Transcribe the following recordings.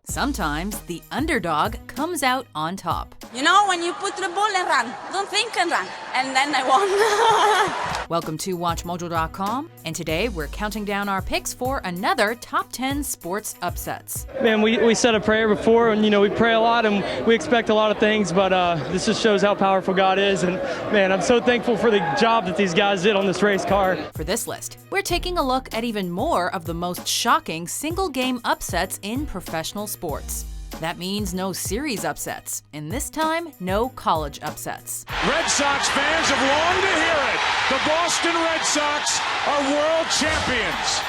Sometimes the underdog comes out on top. You know, when you put the ball and run, don't think and run. And then I won. Welcome to WatchMojo.com, and today we're counting down our picks for another top 10 sports upsets. Man, we said a prayer before, and we pray a lot and we expect a lot of things, but this just shows how powerful God is. And man, I'm so thankful for the job that these guys did on this race car. For this list, we're taking a look at even more of the most shocking single-game upsets in professional sports. That means no series upsets, and this time, no college upsets. Red Sox fans have longed to hear it. The Boston Red Sox are world champions.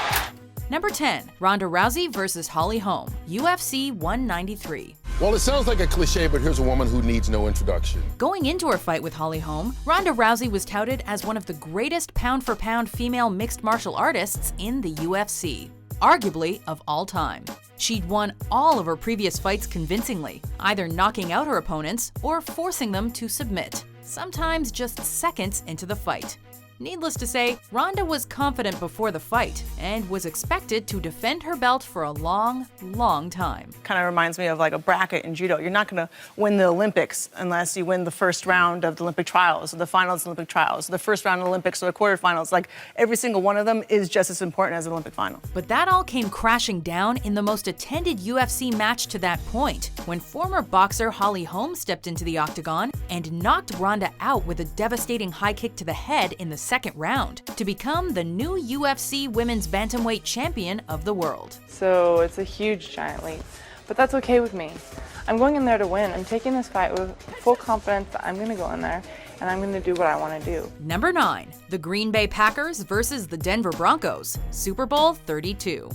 Number 10, Ronda Rousey versus Holm, UFC 193. Well, it sounds like a cliche, but here's a woman who needs no introduction. Going into her fight with Holm, Ronda Rousey was touted as one of the greatest pound-for-pound female mixed martial artists in the UFC, arguably of all time. She'd won all of her previous fights convincingly, either knocking out her opponents or forcing them to submit, sometimes just seconds into the fight. Needless to say, Ronda was confident before the fight and was expected to defend her belt for a long, long time. Kind of reminds me of like a bracket in judo. You're not going to win the Olympics unless you win the first round of the Olympic trials, or the finals of the Olympic trials, or the first round of the Olympics, or the quarterfinals. Like every single one of them is just as important as an Olympic final. But that all came crashing down in the most attended UFC match to that point, when former boxer Holm stepped into the octagon and knocked Ronda out with a devastating high kick to the head in the second round to become the new UFC Women's Bantamweight Champion of the world. So it's a huge giant leap, but that's okay with me. I'm going in there to win. I'm taking this fight with full confidence that I'm going to go in there and I'm going to do what I want to do. Number 9, the Green Bay Packers versus the Denver Broncos, Super Bowl 32.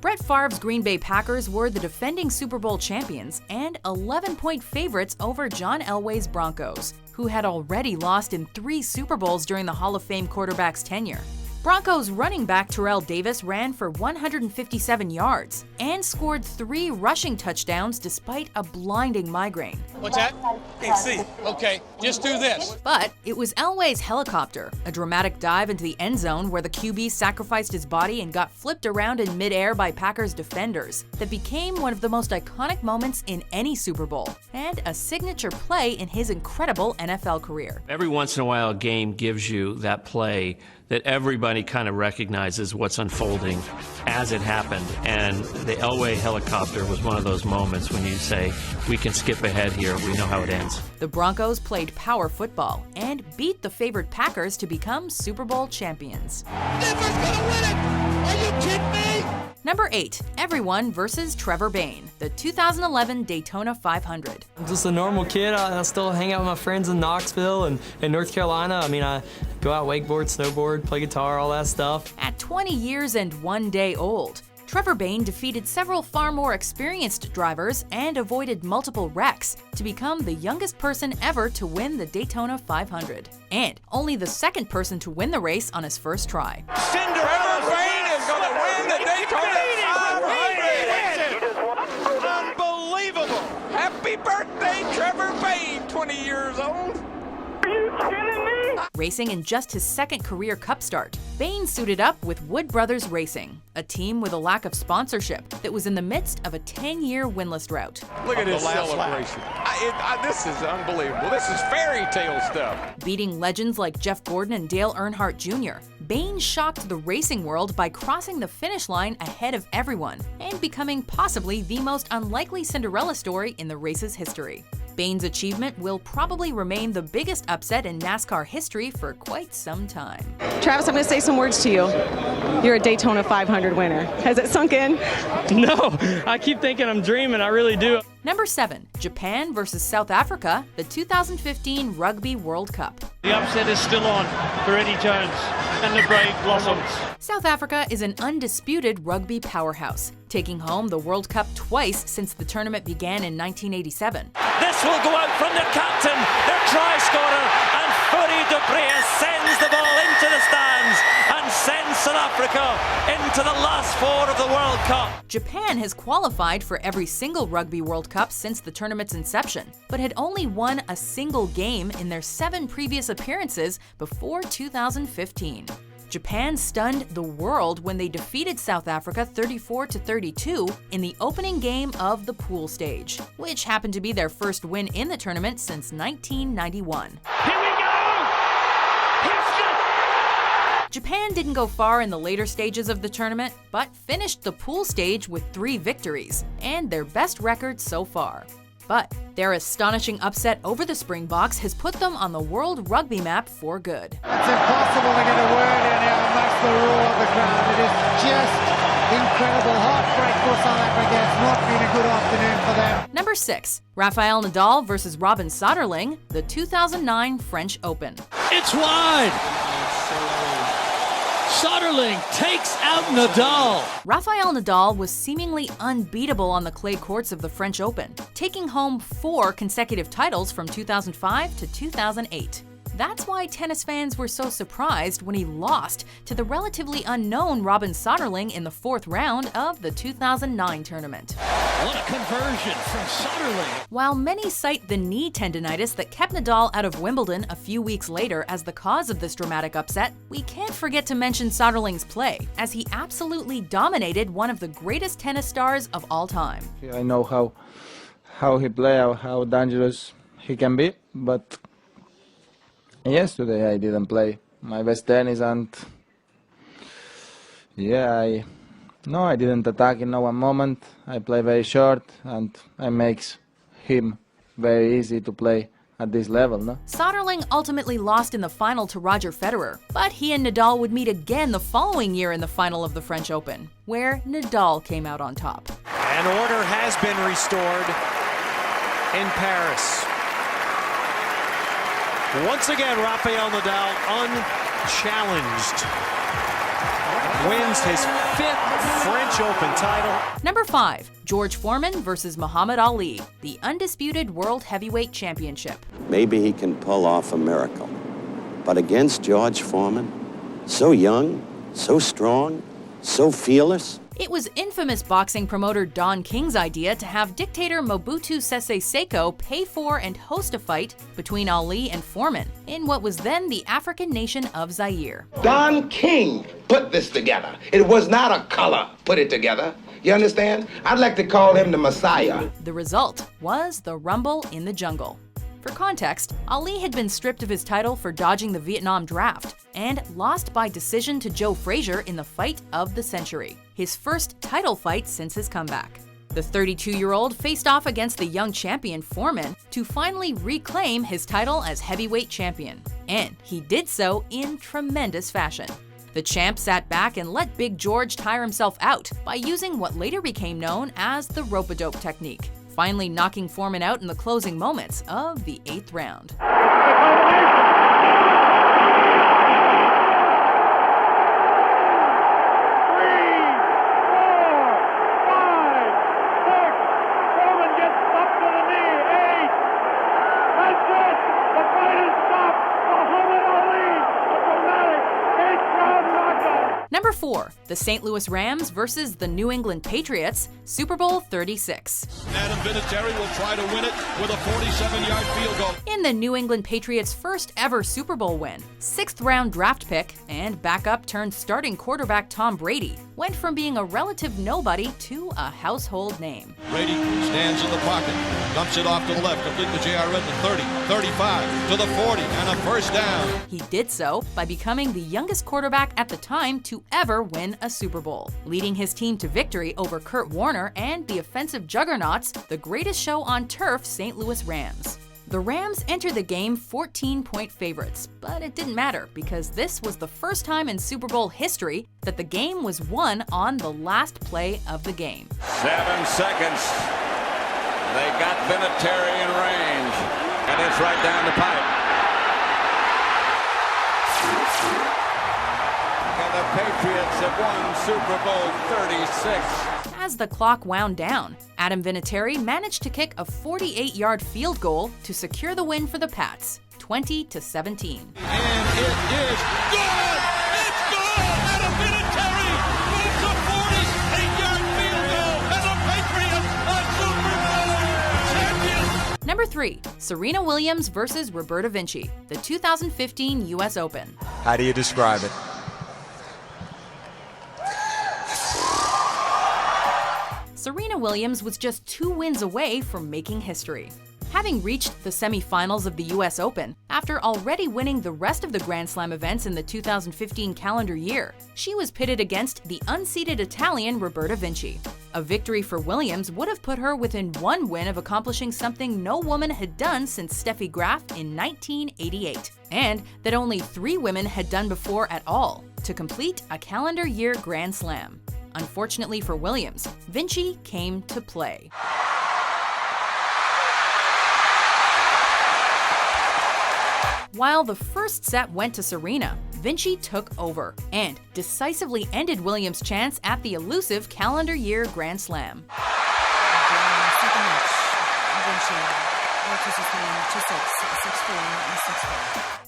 Brett Favre's Green Bay Packers were the defending Super Bowl champions and 11-point favorites over John Elway's Broncos, who had already lost in 3 Super Bowls during the Hall of Fame quarterback's tenure. Broncos running back Terrell Davis ran for 157 yards and scored 3 rushing touchdowns despite a blinding migraine. What's that? Can't see. Okay, just do this. But it was Elway's helicopter, a dramatic dive into the end zone where the QB sacrificed his body and got flipped around in midair by Packers defenders, that became one of the most iconic moments in any Super Bowl and a signature play in his incredible NFL career. Every once in a while, a game gives you that play that everybody kind of recognizes what's unfolding as it happened. And the Elway helicopter was one of those moments when you say, we can skip ahead here, we know how it ends. The Broncos played power football and beat the favored Packers to become Super Bowl champions. Denver's gonna win it! Are you kidding me? Number 8, everyone versus Trevor Bayne, the 2011 Daytona 500. I'm just a normal kid. I still hang out with my friends in Knoxville and in North Carolina. I mean, I go out wakeboard, snowboard, play guitar, all that stuff. At 20 years and 1 day old, Trevor Bayne defeated several far more experienced drivers and avoided multiple wrecks to become the youngest person ever to win the Daytona 500, and only the second person to win the race on his first try. Trevor Bayne is going to win the Daytona 500! Unbelievable! Happy birthday, Trevor Bayne, 20 years old! Are you kidding me? Racing in just his second career Cup start, Bayne suited up with Wood Brothers Racing, a team with a lack of sponsorship that was in the midst of a 10-year winless drought. Look at this celebration. This is unbelievable. This is fairy tale stuff. Beating legends like Jeff Gordon and Dale Earnhardt Jr., Bayne shocked the racing world by crossing the finish line ahead of everyone and becoming possibly the most unlikely Cinderella story in the race's history. Bayne's achievement will probably remain the biggest upset in NASCAR history for quite some time. Travis, I'm going to say some words to you. You're a Daytona 500 winner. Has it sunk in? No, I keep thinking I'm dreaming. I really do. Number 7, Japan versus South Africa, the 2015 Rugby World Cup. The upset is still on for Eddie Jones and the Brave Blossoms. South Africa is an undisputed rugby powerhouse, taking home the World Cup twice since the tournament began in 1987. This will go out from their captain, their try scorer, and Fourie du Preez sends the ball into the stands and sends South Africa into the last 4 of the World Cup. Japan has qualified for every single Rugby World Cup since the tournament's inception, but had only won a single game in their 7 previous appearances before 2015. Japan stunned the world when they defeated South Africa 34-32 in the opening game of the pool stage, which happened to be their first win in the tournament since 1991. Here we go! Houston! Japan didn't go far in the later stages of the tournament, but finished the pool stage with 3 victories, and their best record so far. But their astonishing upset over the Springboks has put them on the world rugby map for good. It's impossible to get a word in here amongst the roar of the crowd. It is just incredible. Heartbreak for South Africa. It's not been a good afternoon for them. Number 6, Rafael Nadal versus Robin Söderling, the 2009 French Open. It's wide. Söderling takes out Nadal. Rafael Nadal was seemingly unbeatable on the clay courts of the French Open, taking home 4 consecutive titles from 2005 to 2008. That's why tennis fans were so surprised when he lost to the relatively unknown Robin Söderling in the 4th round of the 2009 tournament. What a conversion from Söderling. While many cite the knee tendonitis that kept Nadal out of Wimbledon a few weeks later as the cause of this dramatic upset, we can't forget to mention Söderling's play, as he absolutely dominated one of the greatest tennis stars of all time. I know how he plays, how dangerous he can be, but yesterday I didn't play my best tennis, and I didn't attack in no one moment. I play very short, and it makes him very easy to play at this level, no? Söderling ultimately lost in the final to Roger Federer, but he and Nadal would meet again the following year in the final of the French Open, where Nadal came out on top. An order has been restored in Paris. Once again, Rafael Nadal unchallenged wins his 5th French Open title. Number 5, George Foreman versus Muhammad Ali, the Undisputed World Heavyweight Championship. Maybe he can pull off a miracle. But against George Foreman, so young, so strong, so fearless. It was infamous boxing promoter Don King's idea to have dictator Mobutu Sese Seko pay for and host a fight between Ali and Foreman in what was then the African nation of Zaire. Don King put this together. It was not a color put it together. You understand? I'd like to call him the Messiah. The result was the Rumble in the Jungle. For context, Ali had been stripped of his title for dodging the Vietnam draft and lost by decision to Joe Frazier in the fight of the century, his first title fight since his comeback. The 32-year-old faced off against the young champion Foreman to finally reclaim his title as heavyweight champion, and he did so in tremendous fashion. The champ sat back and let Big George tire himself out by using what later became known as the rope-a-dope technique, finally knocking Foreman out in the closing moments of the 8th round. Number 4, the St. Louis Rams versus the New England Patriots, Super Bowl 36. Adam Vinatieri will try to win it with a 47-yard field goal. In the New England Patriots' first ever Super Bowl win, 6th round draft pick and backup turned starting quarterback Tom Brady went from being a relative nobody to a household name. Brady stands in the pocket, dumps it off to the left, complete to J.R. Redmond, 30, 35, to the 40, and a first down. He did so by becoming the youngest quarterback at the time to ever win a Super Bowl, leading his team to victory over Kurt Warner and the offensive juggernauts, the greatest show on turf, St. Louis Rams. The Rams entered the game 14-point favorites, but it didn't matter because this was the first time in Super Bowl history that the game was won on the last play of the game. 7 seconds. They got Vinatieri in range, and it's right down the pipe. And the Patriots have won Super Bowl 36. As the clock wound down, Adam Vinatieri managed to kick a 48-yard field goal to secure the win for the Pats, 20-17. And it is good! It's good! Adam Vinatieri moves a 48-yard field goal, and the Patriots are Super Bowl champions! Number 3, Serena Williams versus Roberta Vinci, the 2015 U.S. Open. How do you describe it? Serena Williams was just 2 wins away from making history. Having reached the semi-finals of the US Open, after already winning the rest of the Grand Slam events in the 2015 calendar year, she was pitted against the unseeded Italian Roberta Vinci. A victory for Williams would have put her within 1 win of accomplishing something no woman had done since Steffi Graf in 1988, and that only 3 women had done before at all, to complete a calendar year Grand Slam. Unfortunately for Williams, Vinci came to play. While the first set went to Serena, Vinci took over and decisively ended Williams' chance at the elusive calendar year Grand Slam.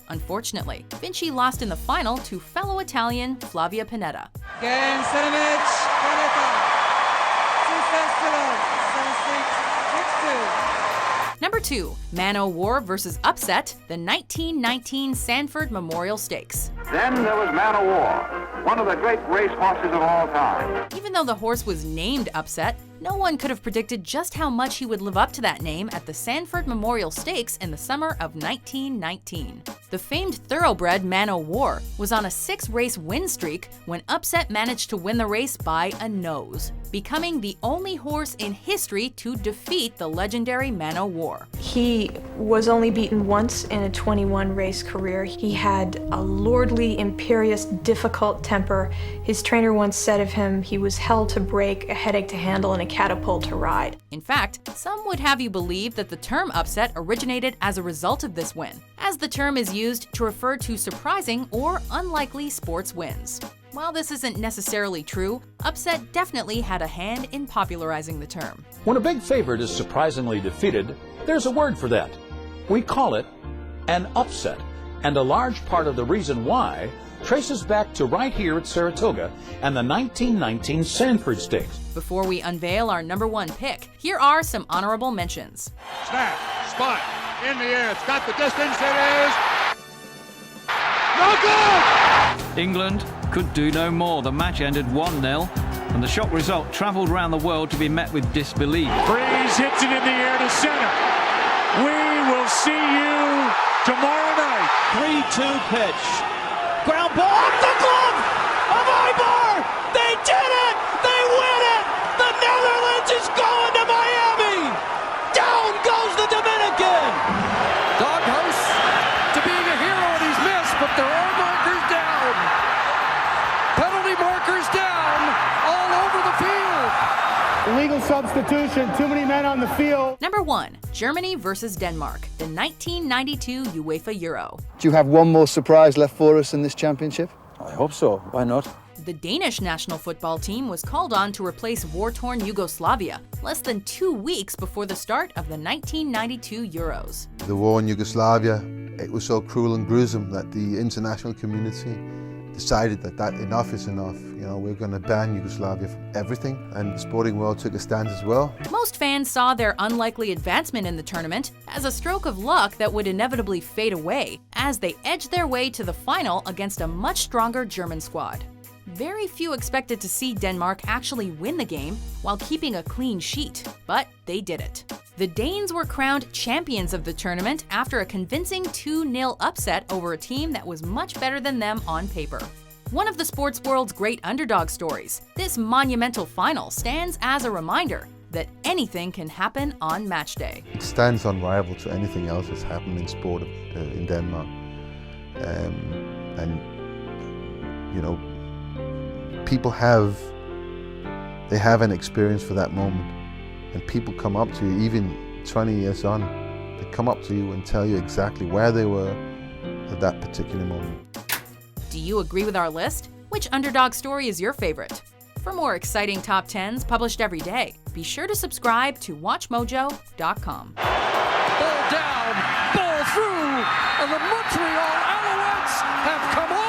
Unfortunately, Vinci lost in the final to fellow Italian Flavia Pennetta. Number 2, Man O' War versus Upset, the 1919 Sanford Memorial Stakes. Then there was Man O' War, one of the great race horses of all time. Even though the horse was named Upset, no one could have predicted just how much he would live up to that name at the Sanford Memorial Stakes in the summer of 1919. The famed thoroughbred Man O' War was on a 6-race win streak when Upset managed to win the race by a nose, becoming the only horse in history to defeat the legendary Man O' War. He was only beaten once in a 21-race career. He had a lordly, imperious, difficult temper. His trainer once said of him, he was hell to break, a headache to handle, and a catapult to ride. In fact, some would have you believe that the term upset originated as a result of this win, as the term is used to refer to surprising or unlikely sports wins. While this isn't necessarily true, upset definitely had a hand in popularizing the term. When a big favorite is surprisingly defeated, there's a word for that. We call it an upset, and a large part of the reason why traces back to right here at Saratoga and the 1919 Sanford Stakes. Before we unveil our number 1 pick, here are some honorable mentions. Snap, spot, in the air, it's got the distance, it is no good! England could do no more. The match ended 1-0, and the shock result travelled around the world to be met with disbelief. Breeze hits it in the air to center. We will see you tomorrow night. 3-2 pitch. Ground ball off the glove of Ibar! They did it! They win it! The Netherlands is going to Miami! Down goes the Dominican! Dog hosts to being a hero and he's missed, but there are markers down. Penalty markers down all over the field. Illegal substitution, too many men on the field. Number 1, Germany versus Denmark, the 1992 UEFA Euro. Do you have one more surprise left for us in this championship? I hope so. Why not? The Danish national football team was called on to replace war-torn Yugoslavia less than 2 weeks before the start of the 1992 Euros. The war in Yugoslavia, it was so cruel and gruesome that the international community decided that enough is enough. You know, we're going to ban Yugoslavia from everything, and the sporting world took a stand as well. Most fans saw their unlikely advancement in the tournament as a stroke of luck that would inevitably fade away as they edged their way to the final against a much stronger German squad. Very few expected to see Denmark actually win the game while keeping a clean sheet, but they did it. The Danes were crowned champions of the tournament after a convincing 2-0 upset over a team that was much better than them on paper. One of the sports world's great underdog stories, this monumental final stands as a reminder that anything can happen on match day. It stands unrivaled to anything else that's happened in sport in Denmark. And, you know, people have an experience for that moment. And people come up to you, even 20 years on, they come up to you and tell you exactly where they were at that particular moment. Do you agree with our list? Which underdog story is your favorite? For more exciting top 10s published every day, be sure to subscribe to WatchMojo.com. Ball down, ball through, and the Montreal Alouettes have come on.